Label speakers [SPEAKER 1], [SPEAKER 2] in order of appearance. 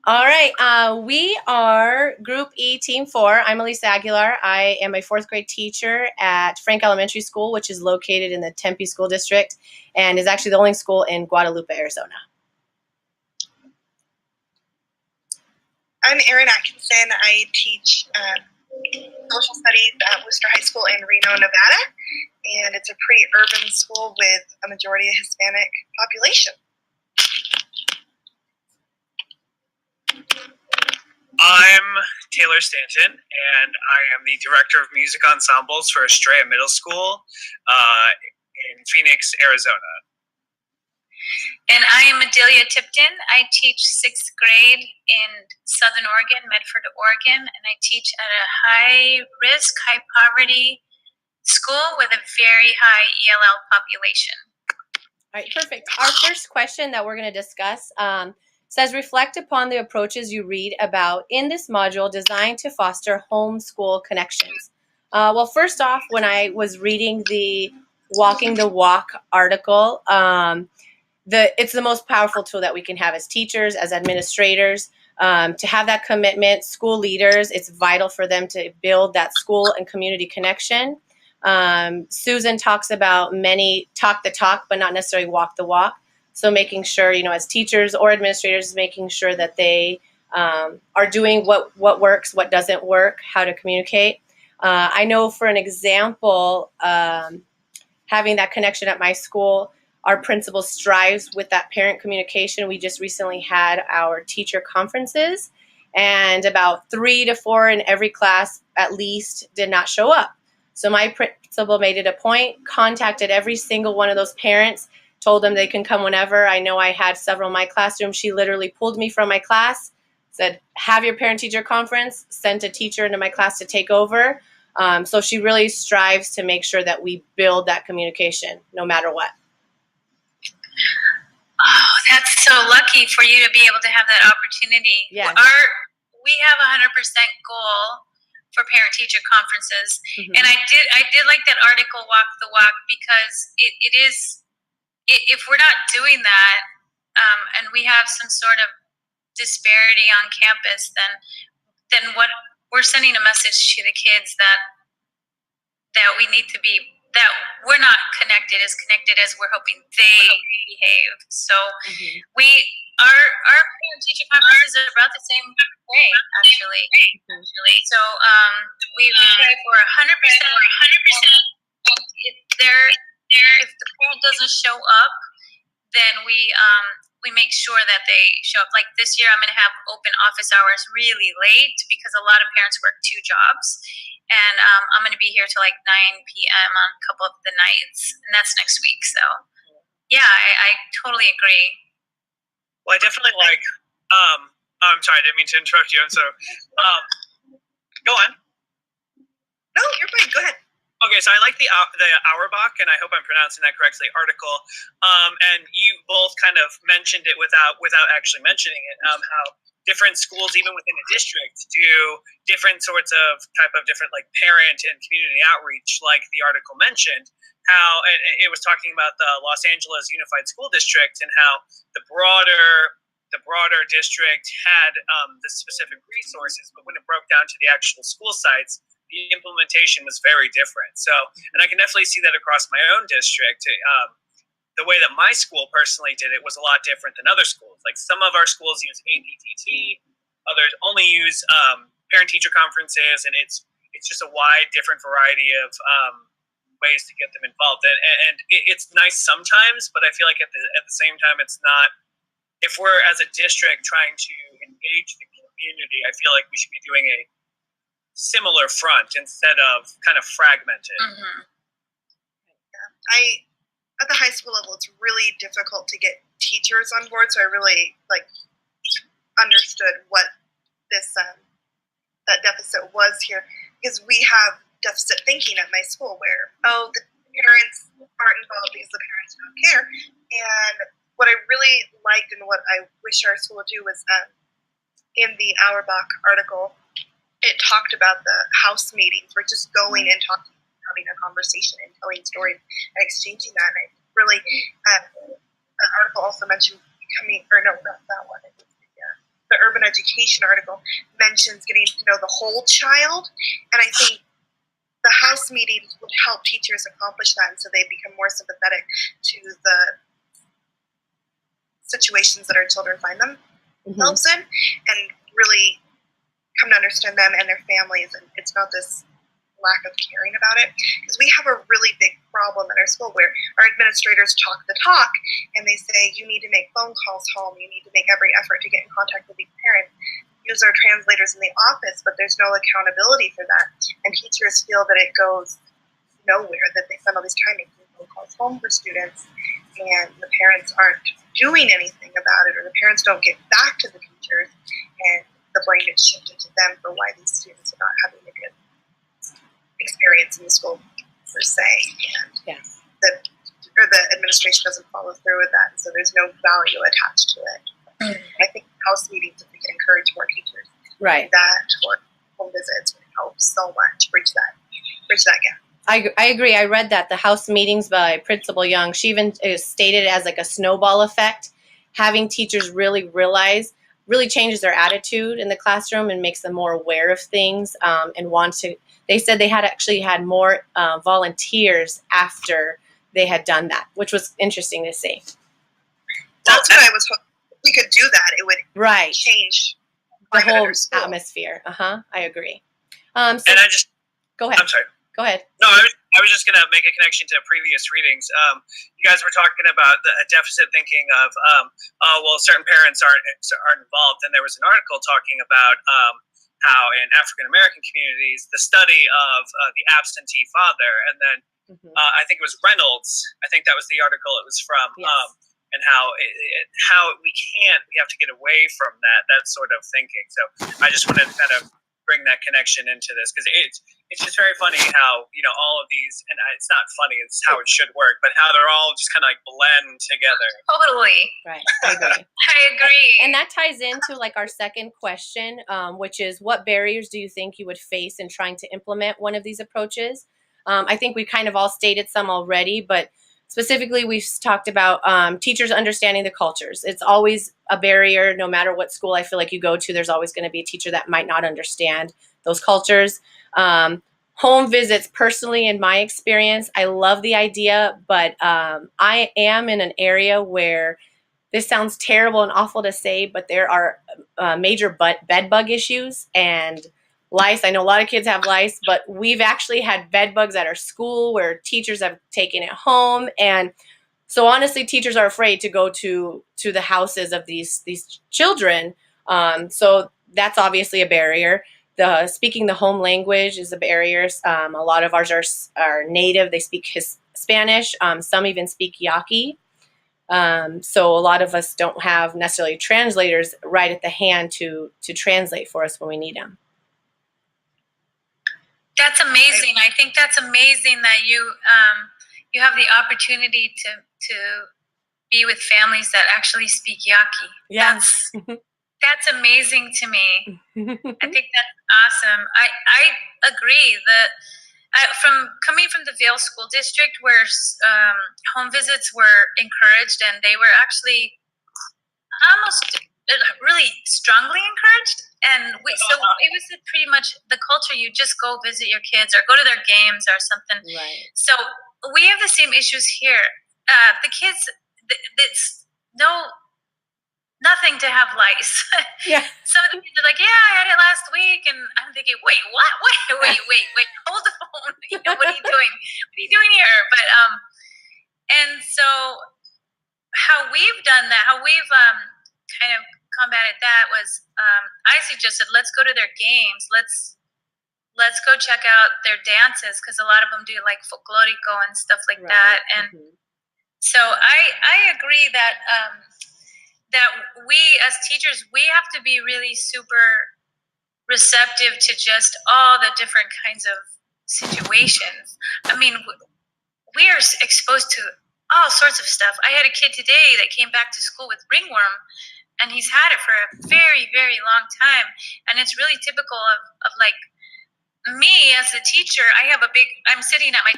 [SPEAKER 1] All right. We are Group E, Team 4. I'm Elisa Aguilar. I am a fourth grade teacher at Frank Elementary School, which is located in the Tempe School District and is actually the only school in Guadalupe, Arizona.
[SPEAKER 2] I'm Erin Atkinson. I teach social studies at Worcester High School in Reno, Nevada, and it's a pretty urban school with a majority of Hispanic population.
[SPEAKER 3] I'm Taylor Stanton, and I am the Director of Music Ensembles for Estrella Middle School in Phoenix, Arizona.
[SPEAKER 4] And I am Adelia Tipton. I teach 6th grade in Southern Oregon, Medford, Oregon, and I teach at a high-risk, high-poverty school with a very high ELL population.
[SPEAKER 1] All right, perfect. Our first question that we're going to discuss says, reflect upon the approaches you read about in this module designed to foster homeschool connections. Well, first off, when I was reading the Walking the Walk article, it's the most powerful tool that we can have as teachers, as administrators, to have that commitment. School leaders, it's vital for them to build that school and community connection. Susan talks about many talk the talk, but not necessarily walk the walk. So making sure, as teachers or administrators, making sure that they are doing what works, what doesn't work, how to communicate. I know, for an example, having that connection at my school, our principal strives with that parent communication. We just recently had our teacher conferences, and about 3 to 4 in every class at least did not show up. So my principal made it a point, contacted every single one of those parents, told them they can come whenever. I know I had several in my classroom. She literally pulled me from my class, said, have your parent-teacher conference, sent a teacher into my class to take over. So she really strives to make sure that we build that communication no matter what.
[SPEAKER 4] Oh, that's so lucky for you to be able to have that opportunity.
[SPEAKER 1] Yeah.
[SPEAKER 4] We have a 100% goal for parent-teacher conferences. Mm-hmm. And I did like that article, Walk the Walk, because it is, if we're not doing that, and we have some sort of disparity on campus, then what we're sending a message to the kids that we need to be, that we're not connected as we're hoping they behave. So our parent-teacher conferences are about the same way, actually. So we try for 100%. If the parent doesn't show up, then we make sure that they show up. Like this year, I'm going to have open office hours really late because a lot of parents work 2 jobs. And I'm going to be here till like 9 p.m. on a couple of the nights, and that's next week. So, yeah, I totally agree.
[SPEAKER 3] Well, I definitely like. I'm sorry, I didn't mean to interrupt you. And so, go on.
[SPEAKER 2] No, you're fine. Go ahead.
[SPEAKER 3] Okay, so I like the Auerbach, and I hope I'm pronouncing that correctly, article. And you both kind of mentioned it without actually mentioning it. How different schools, even within a district, do different sorts of different like parent and community outreach, like the article mentioned. How it was talking about the Los Angeles Unified School District and how the broader district had the specific resources, but when it broke down to the actual school sites, the implementation was very different. So, and I can definitely see that across my own district. The way that my school personally did it was a lot different than other schools. Like some of our schools use APTT, others only use parent-teacher conferences, and it's just a wide, different variety of ways to get them involved. And it's nice sometimes, but I feel like at the same time, it's not. If we're as a district trying to engage the community, I feel like we should be doing a similar front instead of kind of fragmented.
[SPEAKER 2] Mm-hmm. At the high school level, it's really difficult to get teachers on board. So I really understood what this that deficit was here, because we have deficit thinking at my school where the parents aren't involved because the parents don't care. And what I really liked and what I wish our school would do was in the Auerbach article, it talked about the house meetings. We're just going and talking, having a conversation and telling stories and exchanging that. And I really, the article also mentioned becoming, or no, not that one. the urban education article mentions getting to know the whole child, and I think the house meetings would help teachers accomplish that, and so they become more sympathetic to the situations that our children find themselves in, and really come to understand them and their families. And it's not this lack of caring about it, because we have a really big problem at our school where our administrators talk the talk, and they say you need to make phone calls home, you need to make every effort to get in contact with these parents, use our translators in the office, but there's no accountability for that, and teachers feel that it goes nowhere, that they spend all this time making phone calls home for students, and the parents aren't doing anything about it, or the parents don't get back to the teachers, and the blame gets shifted to them for why these students are not having a good experience in the school per se, and the administration doesn't follow through with that, so there's no value attached to it. I think house meetings, if we can encourage more teachers, that or home visits would help so much bridge that gap.
[SPEAKER 1] I agree. I read that the house meetings by Principal Young, she even stated it as like a snowball effect. Having teachers really realize really changes their attitude in the classroom and makes them more aware of things, and want to. They said they had actually had more volunteers after they had done that, which was interesting to see.
[SPEAKER 2] That's what I was hoping. If we could do that, it would change
[SPEAKER 1] the whole atmosphere. I agree. So,
[SPEAKER 3] and I just
[SPEAKER 1] go ahead.
[SPEAKER 3] I'm sorry.
[SPEAKER 1] Go ahead.
[SPEAKER 3] No, I was just going to make a connection to previous readings. You guys were talking about the deficit thinking of, certain parents aren't involved. And there was an article talking about how in African American communities, the study of the absentee father, and then I think it was Reynolds. I think that was the article it was from.
[SPEAKER 1] Yes.
[SPEAKER 3] And how we have to get away from that sort of thinking. So I just wanted to kind of bring that connection into this, because it's just very funny how, all of these, and it's not funny, it's how it should work, but how they're all just kind of like blend together.
[SPEAKER 4] Totally.
[SPEAKER 1] Right. I agree.
[SPEAKER 4] I agree.
[SPEAKER 1] And that ties into like our second question, which is, what barriers do you think you would face in trying to implement one of these approaches? I think we kind of all stated some already, but specifically we've talked about teachers understanding the cultures. It's always a barrier, no matter what school I feel like you go to, there's always going to be a teacher that might not understand those cultures. Home visits, personally, in my experience, I love the idea, but I am in an area where this sounds terrible and awful to say, but there are major bed bug issues and lice. I know a lot of kids have lice, but we've actually had bed bugs at our school where teachers have taken it home. And so honestly, teachers are afraid to go to the houses of these children. So that's obviously a barrier. Speaking the home language is a barrier. A lot of ours are native. They speak Spanish. Some even speak Yaqui. So a lot of us don't have necessarily translators right at the hand to translate for us when we need them.
[SPEAKER 4] That's amazing. I think that's amazing that you have the opportunity to be with families that actually speak Yaqui.
[SPEAKER 1] Yes.
[SPEAKER 4] That's amazing to me. I think that's awesome. I agree that from coming from the Vail School District, where home visits were encouraged, and they were actually almost really strongly encouraged. And so it was pretty much the culture. You just go visit your kids or go to their games or something.
[SPEAKER 1] Right.
[SPEAKER 4] So we have the same issues here. The kids, it's nothing to have lice.
[SPEAKER 1] Yeah.
[SPEAKER 4] Some of the kids are like, yeah, I had it last week. And I'm thinking, wait, what? Wait, hold the phone. What are you doing? What are you doing here? But, and so how we've done that, how we've kind of combated that was, I suggested, let's go to their games. Let's go check out their dances, because a lot of them do like folklorico and stuff like that. And so I agree that that we as teachers, we have to be really super receptive to just all the different kinds of situations. I mean, we are exposed to all sorts of stuff. I had a kid today that came back to school with ringworm, and he's had it for a very, very long time. And it's really typical of like me as a teacher. I'm sitting at my